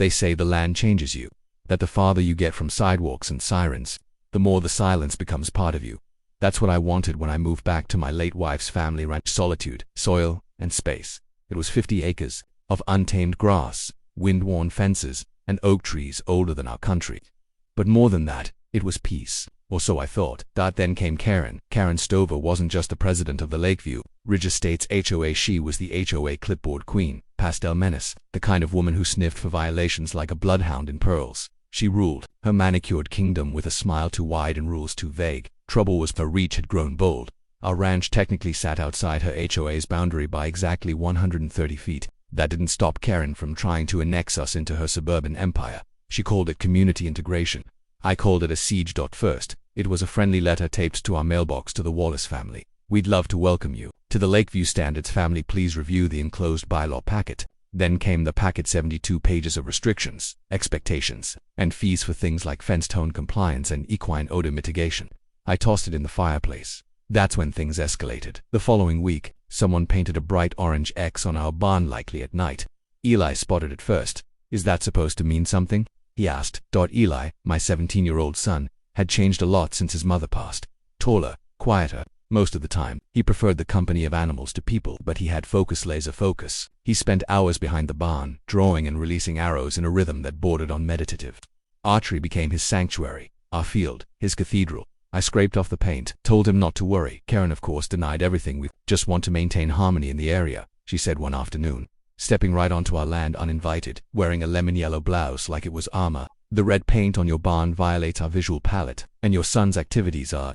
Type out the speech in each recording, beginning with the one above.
They say the land changes you, that the farther you get from sidewalks and sirens, the more the silence becomes part of you. That's what I wanted when I moved back to my late wife's family ranch. Solitude, soil, and space. It was 50 acres of untamed grass, wind-worn fences, and oak trees older than our country. But more than that, it was peace. Or so I thought. Then came Karen. Karen Stover wasn't just the president of the Lakeview Ridge Estates HOA. She was the HOA clipboard queen, pastel menace, the kind of woman who sniffed for violations like a bloodhound in pearls. She ruled her manicured kingdom with a smile too wide and rules too vague. Trouble was her reach had grown bold. Our ranch technically sat outside her HOA's boundary by exactly 130 feet. That didn't stop Karen from trying to annex us into her suburban empire. She called it community integration. I called it a siege. First, it was a friendly letter taped to our mailbox to the Wallace family. We'd love to welcome you to the Lakeview Standards family. Please review the enclosed bylaw packet. Then came the packet, 72 pages of restrictions, expectations, and fees for things like fence tone compliance and equine odor mitigation. I tossed it in the fireplace. That's when things escalated. The following week, someone painted a bright orange X on our barn, likely at night. Eli spotted it first. Is that supposed to mean something? He asked. Eli, my 17-year-old son, had changed a lot since his mother passed. Taller, quieter. Most of the time, he preferred the company of animals to people, but he had laser focus. He spent hours behind the barn, drawing and releasing arrows in a rhythm that bordered on meditative. Archery became his sanctuary, our field, his cathedral. I scraped off the paint, told him not to worry. Karen, of course, denied everything. We just want to maintain harmony in the area, she said one afternoon, stepping right onto our land uninvited, wearing a lemon yellow blouse like it was armor. The red paint on your barn violates our visual palette, and your son's activities are ...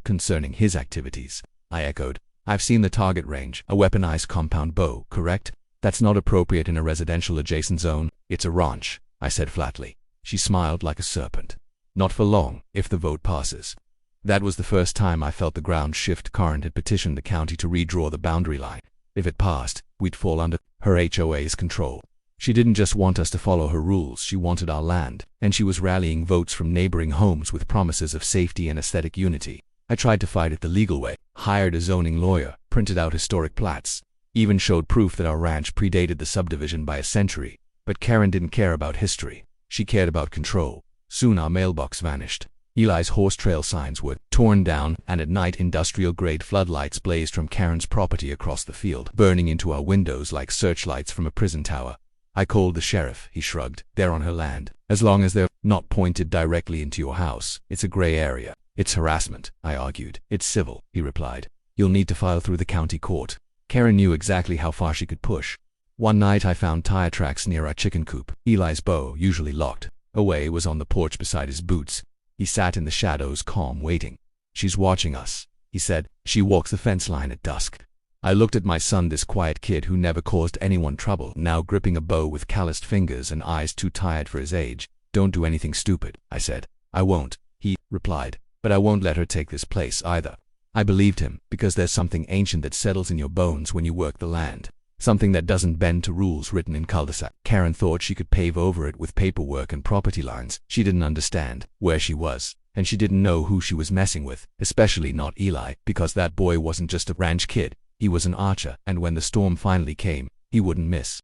concerning his activities. I echoed. I've seen the target range, a weaponized compound bow, correct? That's not appropriate in a residential adjacent zone. It's a ranch, I said flatly. She smiled like a serpent. Not for long, if the vote passes. That was the first time I felt the ground shift. Karen had petitioned the county to redraw the boundary line. If it passed, we'd fall under her HOA's control. She didn't just want us to follow her rules, she wanted our land, and she was rallying votes from neighboring homes with promises of safety and aesthetic unity. I tried to fight it the legal way, hired a zoning lawyer, printed out historic plats, even showed proof that our ranch predated the subdivision by a century. But Karen didn't care about history. She cared about control. Soon our mailbox vanished. Eli's horse trail signs were torn down, and at night industrial-grade floodlights blazed from Karen's property across the field, burning into our windows like searchlights from a prison tower. I called the sheriff, he shrugged. They're on her land. As long as they're not pointed directly into your house, it's a gray area. It's harassment, I argued. It's civil, he replied. You'll need to file through the county court. Karen knew exactly how far she could push. One night I found tire tracks near our chicken coop. Eli's bow, usually locked away, was on the porch beside his boots. He sat in the shadows, calm, waiting. She's watching us, he said. She walks the fence line at dusk. I looked at my son, this quiet kid who never caused anyone trouble, now gripping a bow with calloused fingers and eyes too tired for his age. Don't do anything stupid, I said. I won't, he replied. But I won't let her take this place either. I believed him, because there's something ancient that settles in your bones when you work the land. Something that doesn't bend to rules written in cul-de-sac. Karen thought she could pave over it with paperwork and property lines. She didn't understand where she was, and she didn't know who she was messing with, especially not Eli, because that boy wasn't just a ranch kid. He was an archer, and when the storm finally came, he wouldn't miss.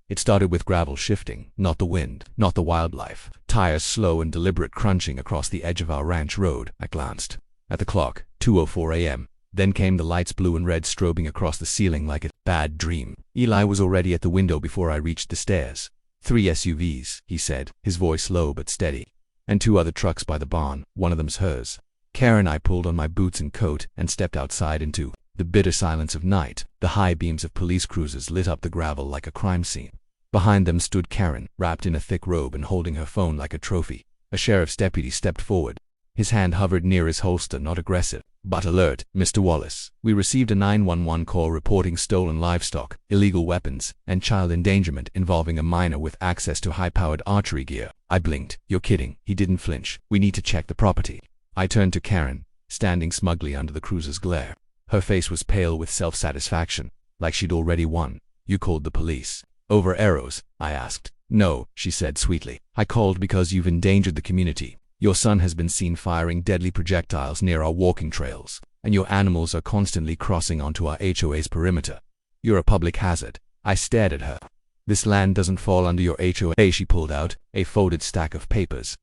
It started with gravel shifting, not the wind, not the wildlife. Tires slow and deliberate crunching across the edge of our ranch road. I glanced at the clock, 2:04 a.m. Then came the lights, blue and red, strobing across the ceiling like a bad dream. Eli was already at the window before I reached the stairs. 3 SUVs, he said, his voice low but steady. And 2 other trucks by the barn, one of them's hers. Karen, I pulled on my boots and coat and stepped outside into the bitter silence of night. The high beams of police cruisers lit up the gravel like a crime scene. Behind them stood Karen, wrapped in a thick robe and holding her phone like a trophy. A sheriff's deputy stepped forward. His hand hovered near his holster, not aggressive, but alert. Mr. Wallace, we received a 911 call reporting stolen livestock, illegal weapons, and child endangerment involving a minor with access to high-powered archery gear. I blinked. You're kidding. He didn't flinch. We need to check the property. I turned to Karen, standing smugly under the cruiser's glare. Her face was pale with self-satisfaction, like she'd already won. You called the police. Over arrows? I asked. No, she said sweetly. I called because you've endangered the community. Your son has been seen firing deadly projectiles near our walking trails, and your animals are constantly crossing onto our HOA's perimeter. You're a public hazard. I stared at her. This land doesn't fall under your HOA. She pulled out a folded stack of papers.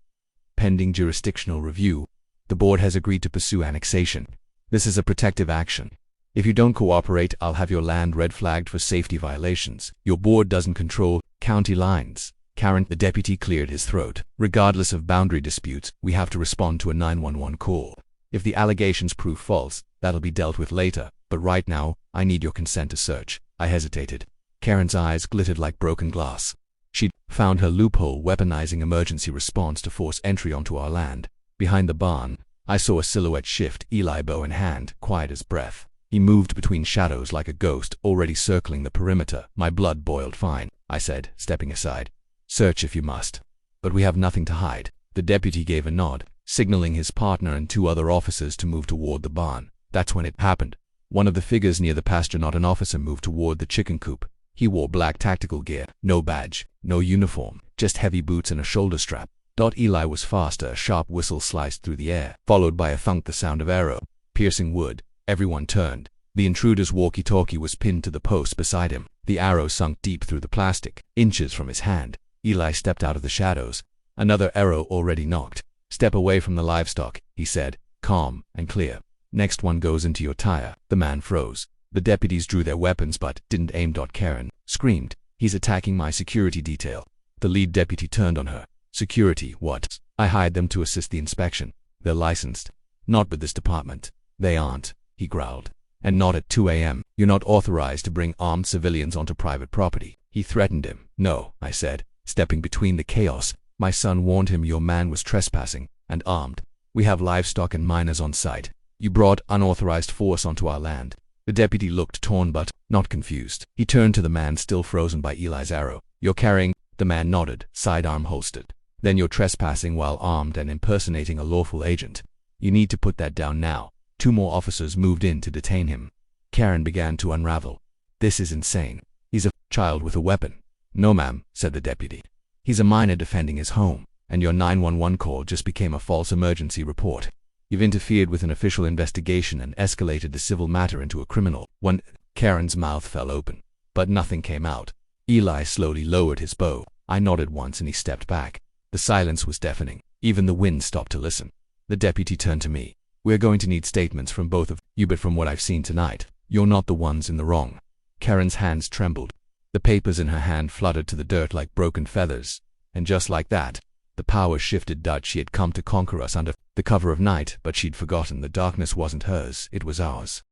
Pending jurisdictional review, the board has agreed to pursue annexation. This is a protective action. If you don't cooperate, I'll have your land red flagged for safety violations. Your board doesn't control county lines. Karen, the deputy cleared his throat. Regardless of boundary disputes, we have to respond to a 911 call. If the allegations prove false, that'll be dealt with later. But right now, I need your consent to search. I hesitated. Karen's eyes glittered like broken glass. She'd found her loophole, weaponizing emergency response to force entry onto our land. Behind the barn, I saw a silhouette shift, Eli bow in hand, quiet as breath. He moved between shadows like a ghost, already circling the perimeter. My blood boiled. Fine, I said, stepping aside. Search if you must. But we have nothing to hide. The deputy gave a nod, signaling his partner and 2 other officers to move toward the barn. That's when it happened. One of the figures near the pasture, not an officer, moved toward the chicken coop. He wore black tactical gear, no badge, no uniform, just heavy boots and a shoulder strap. Eli was faster. A sharp whistle sliced through the air, followed by a thunk, the sound of arrow piercing wood. Everyone turned. The intruder's walkie-talkie was pinned to the post beside him. The arrow sunk deep through the plastic, inches from his hand. Eli stepped out of the shadows. Another arrow already knocked. Step away from the livestock, he said, calm and clear. Next one goes into your tire. The man froze. The deputies drew their weapons but didn't aim. Karen screamed, he's attacking my security detail. The lead deputy turned on her. Security, what? I hired them to assist the inspection. They're licensed. Not with this department. They aren't, he growled. And not at 2 a.m. You're not authorized to bring armed civilians onto private property. He threatened him. No, I said, stepping between the chaos. My son warned him your man was trespassing and armed. We have livestock and miners on site. You brought unauthorized force onto our land. The deputy looked torn but not confused. He turned to the man still frozen by Eli's arrow. You're carrying? The man nodded, sidearm holstered. Then you're trespassing while armed and impersonating a lawful agent. You need to put that down now. 2 more officers moved in to detain him. Karen began to unravel. This is insane. He's a child with a weapon. No, ma'am, said the deputy. He's a minor defending his home, and your 911 call just became a false emergency report. You've interfered with an official investigation and escalated the civil matter into a criminal one. Karen's mouth fell open, but nothing came out. Eli slowly lowered his bow. I nodded once and he stepped back. The silence was deafening. Even the wind stopped to listen. The deputy turned to me. We're going to need statements from both of you, but from what I've seen tonight, you're not the ones in the wrong. Karen's hands trembled. The papers in her hand fluttered to the dirt like broken feathers. And just like that, the power shifted. She had come to conquer us under the cover of night, but she'd forgotten the darkness wasn't hers, it was ours.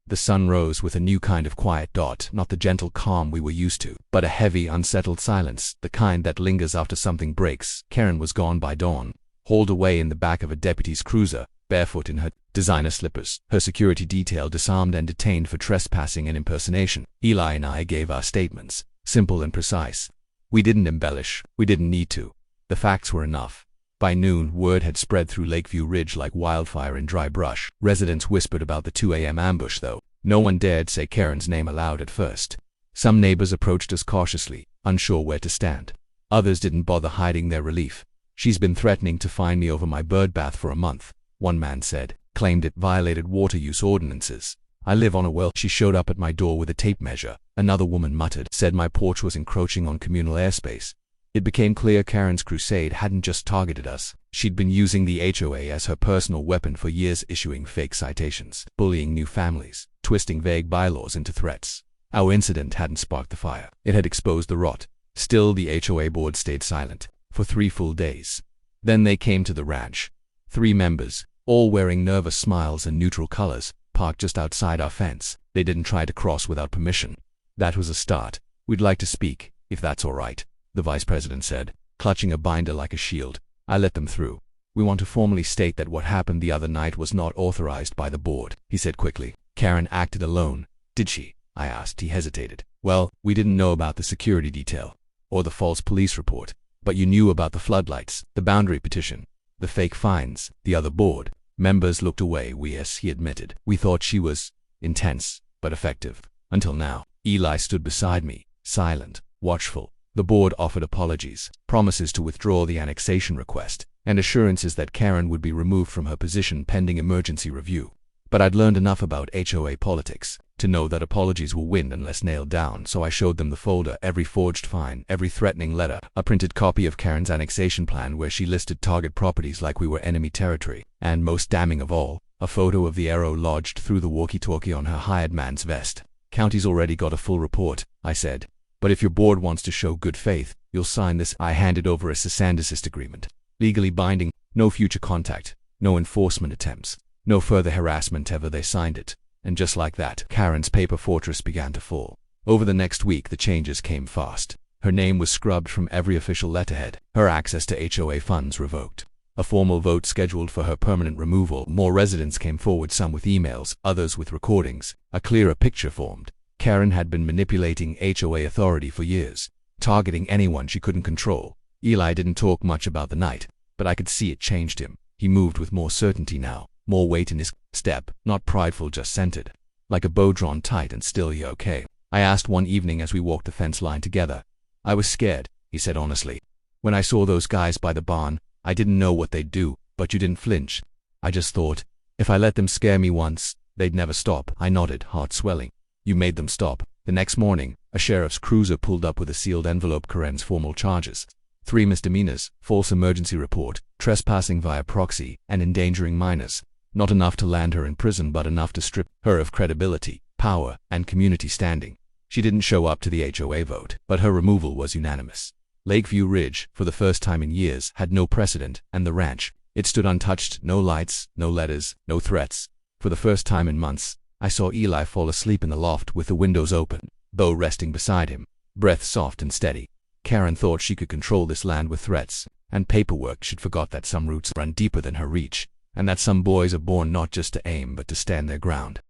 The sun rose with a new kind of quiet. Not the gentle calm we were used to, but a heavy, unsettled silence, the kind that lingers after something breaks. Karen was gone by dawn, hauled away in the back of a deputy's cruiser, barefoot in her designer slippers. Her security detail disarmed and detained for trespassing and impersonation. Eli and I gave our statements, simple and precise. We didn't embellish. We didn't need to. The facts were enough. By noon, word had spread through Lakeview Ridge like wildfire in dry brush. Residents whispered about the 2 a.m. ambush, though no one dared say Karen's name aloud at first. Some neighbors approached us cautiously, unsure where to stand. Others didn't bother hiding their relief. She's been threatening to fine me over my bird bath for a month, one man said, claimed it violated water use ordinances. I live on a well. She showed up at my door with a tape measure. Another woman muttered, said my porch was encroaching on communal airspace. It became clear Karen's crusade hadn't just targeted us. She'd been using the HOA as her personal weapon for years, issuing fake citations, bullying new families, twisting vague bylaws into threats. Our incident hadn't sparked the fire. It had exposed the rot. Still, the HOA board stayed silent for 3 full days. Then they came to the ranch. 3 members, all wearing nervous smiles and neutral colors, parked just outside our fence. They didn't try to cross without permission. That was a start. We'd like to speak, if that's all right, the vice president said, clutching a binder like a shield. I let them through. We want to formally state that what happened the other night was not authorized by the board, he said quickly. Karen acted alone. Did she? I asked. He hesitated. Well, we didn't know about the security detail, or the false police report, but you knew about the floodlights, the boundary petition, the fake fines. The other board members looked away. Yes, he admitted. We thought she was intense, but effective. Until now. Eli stood beside me, silent, watchful. The board offered apologies, promises to withdraw the annexation request, and assurances that Karen would be removed from her position pending emergency review. But I'd learned enough about HOA politics to know that apologies will win unless nailed down, so I showed them the folder, every forged fine, every threatening letter, a printed copy of Karen's annexation plan where she listed target properties like we were enemy territory, and most damning of all, a photo of the arrow lodged through the walkie-talkie on her hired man's vest. County's already got a full report, I said. But if your board wants to show good faith, you'll sign this. I handed over a cease and desist agreement. Legally binding, no future contact, no enforcement attempts, no further harassment ever. They signed it. And just like that, Karen's paper fortress began to fall. Over the next week, the changes came fast. Her name was scrubbed from every official letterhead, her access to HOA funds revoked. A formal vote scheduled for her permanent removal. More residents came forward, some with emails, others with recordings. A clearer picture formed. Karen had been manipulating HOA authority for years, targeting anyone she couldn't control. Eli didn't talk much about the night, but I could see it changed him. He moved with more certainty now, more weight in his step, not prideful, just centered. Like a bow drawn tight. And still, you okay? I asked one evening as we walked the fence line together. I was scared, he said honestly. When I saw those guys by the barn, I didn't know what they'd do, but you didn't flinch. I just thought, if I let them scare me once, they'd never stop. I nodded, heart swelling. You made them stop. The next morning, a sheriff's cruiser pulled up with a sealed envelope. Karen's formal charges. 3 misdemeanors, false emergency report, trespassing via proxy, and endangering minors. Not enough to land her in prison, but enough to strip her of credibility, power, and community standing. She didn't show up to the HOA vote, but her removal was unanimous. Lakeview Ridge, for the first time in years, had no precedent, and the ranch, it stood untouched. No lights, no letters, no threats. For the first time in months, I saw Eli fall asleep in the loft with the windows open, Bo resting beside him, breath soft and steady. Karen thought she could control this land with threats and paperwork. She'd forgot that some roots run deeper than her reach, and that some boys are born not just to aim but to stand their ground.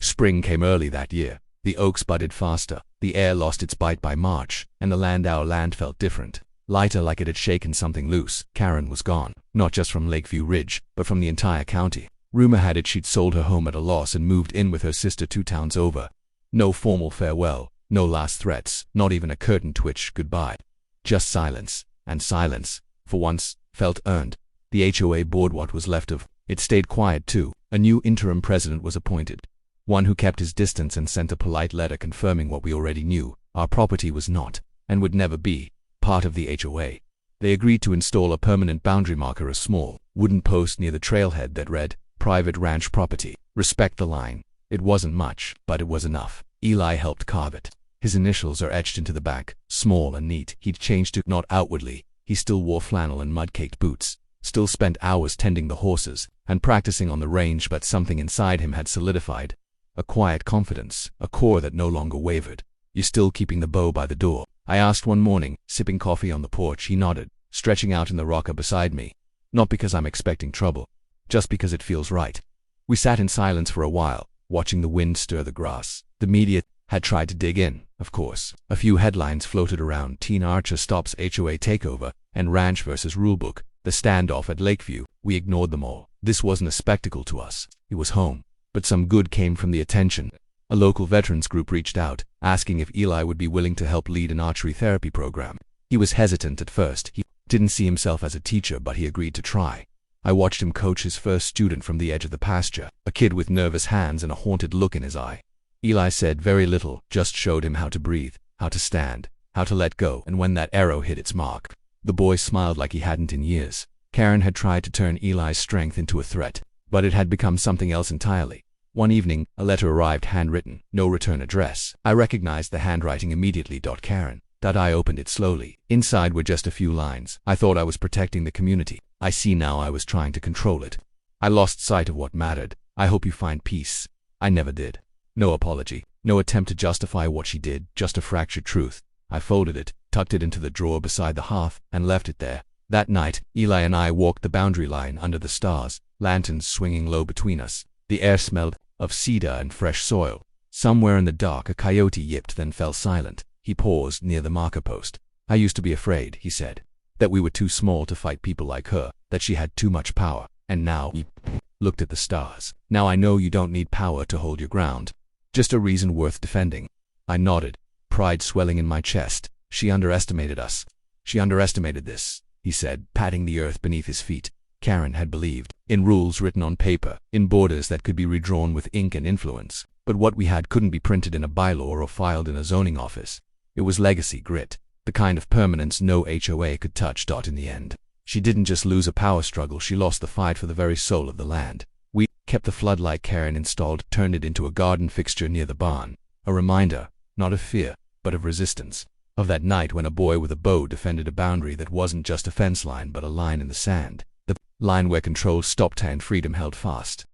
Spring came early that year. The oaks budded faster, the air lost its bite by March, and our land felt different, lighter, like it had shaken something loose. Karen was gone, not just from Lakeview Ridge, but from the entire county. Rumor had it she'd sold her home at a loss and moved in with her sister 2 towns over. No formal farewell, no last threats, not even a curtain twitch goodbye. Just silence, and silence, for once, felt earned. The HOA board, what was left of it, stayed quiet too. A new interim president was appointed, one who kept his distance and sent a polite letter confirming what we already knew. Our property was not, and would never be, part of the HOA. They agreed to install a permanent boundary marker, a small, wooden post near the trailhead that read, "Private ranch property. Respect the line." It wasn't much, but it was enough. Eli helped carve it. His initials are etched into the back, small and neat. He'd changed to not outwardly. He still wore flannel and mud-caked boots, still spent hours tending the horses and practicing on the range, but something inside him had solidified. A quiet confidence, a core that no longer wavered. "You still keeping the bow by the door?" I asked one morning, sipping coffee on the porch. He nodded, stretching out in the rocker beside me. "Not because I'm expecting trouble, just because it feels right." We sat in silence for a while, watching the wind stir the grass. The media had tried to dig in, of course. A few headlines floated around: Teen Archer stops HOA takeover, and Ranch versus Rulebook, the standoff at Lakeview. We ignored them all. This wasn't a spectacle to us. It was home. But some good came from the attention. A local veterans group reached out, asking if Eli would be willing to help lead an archery therapy program. He was hesitant at first. He didn't see himself as a teacher, but he agreed to try. I watched him coach his first student from the edge of the pasture, a kid with nervous hands and a haunted look in his eye. Eli said very little, just showed him how to breathe, how to stand, how to let go, and when that arrow hit its mark, the boy smiled like he hadn't in years. Karen had tried to turn Eli's strength into a threat, but it had become something else entirely. One evening, a letter arrived, handwritten, no return address. I recognized the handwriting immediately. Karen. I opened it slowly. Inside were just a few lines. I thought I was protecting the community. I see now I was trying to control it. I lost sight of what mattered. "I hope you find peace." I never did. No apology, no attempt to justify what she did, just a fractured truth. I folded it, tucked it into the drawer beside the hearth, and left it there. That night, Eli and I walked the boundary line under the stars, lanterns swinging low between us. The air smelled of cedar and fresh soil. Somewhere in the dark, a coyote yipped, then fell silent. He paused near the marker post. "I used to be afraid," he said, "that we were too small to fight people like her, that she had too much power. And now," he looked at the stars, "now I know you don't need power to hold your ground. Just a reason worth defending." I nodded, pride swelling in my chest. "She underestimated us. She underestimated this," he said, patting the earth beneath his feet. Karen had believed in rules written on paper, in borders that could be redrawn with ink and influence. But what we had couldn't be printed in a bylaw or filed in a zoning office. It was legacy grit, the kind of permanence no HOA could touch. In the end, she didn't just lose a power struggle, she lost the fight for the very soul of the land. We kept the floodlight Karen installed, turned it into a garden fixture near the barn, a reminder, not of fear, but of resistance. Of that night when a boy with a bow defended a boundary that wasn't just a fence line but a line in the sand, the line where control stopped and freedom held fast.